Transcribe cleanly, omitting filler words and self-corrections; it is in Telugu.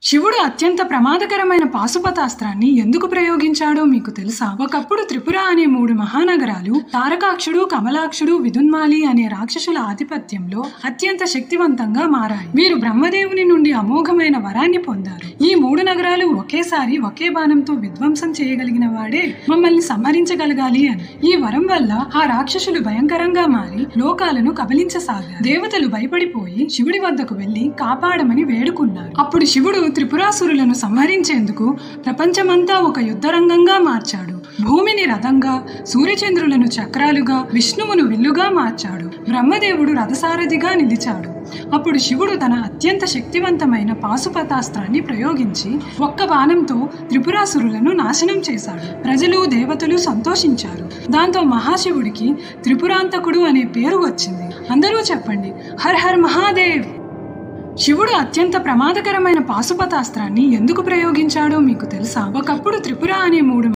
శివుడు అత్యంత ప్రమాదకరమైన పాశుపతాస్త్రాన్ని ఎందుకు ప్రయోగించాడో మీకు తెలుసా? ఒకప్పుడు త్రిపుర అనే 3 మహానగరాలు తారకాక్షుడు, కమలాక్షుడు, విదున్మాలి అనే రాక్షసుల ఆధిపత్యంలో అత్యంత శక్తివంతంగా మారాయి. వీరు బ్రహ్మదేవుని నుండి అమోఘమైన వరాన్ని పొందారు. ఈ 3 నగరాలు ఒకేసారి ఒకే బాణంతో విధ్వంసం చేయగలిగిన వాడే మమ్మల్ని సంహరించగలగాలి అని. ఈ వరం వల్ల ఆ రాక్షసులు భయంకరంగా మారి లోకాలను కబలించసాగారు. దేవతలు భయపడిపోయి శివుడి వద్దకు వెళ్లి కాపాడమని వేడుకున్నారు. అప్పుడు శివుడు త్రిపురాసురులను సంహరించేందుకు ప్రపంచమంతా ఒక యుద్ధరంగంగా మార్చాడు. భూమిని రథంగా, సూర్యచంద్రులను చక్రాలుగా, విష్ణువును విల్లుగా మార్చాడు. బ్రహ్మదేవుడు రథసారథిగా నిలిచాడు. అప్పుడు శివుడు తన అత్యంత శక్తివంతమైన పాశుపతాస్త్రాన్ని ప్రయోగించి ఒక్క బాణంతో త్రిపురాసురులను నాశనం చేశాడు. ప్రజలు, దేవతలు సంతోషించారు. దాంతో మహాశివుడికి త్రిపురాంతకుడు అనే పేరు వచ్చింది. అందరూ చెప్పండి, హర్ హర్ మహాదేవ్. శివుడు అత్యంత ప్రమాదకరమైన పాశుపతాస్త్రాన్ని ఎందుకు ప్రయోగించాడో మీకు తెలుసా? ఒకప్పుడు త్రిపుర అనే 3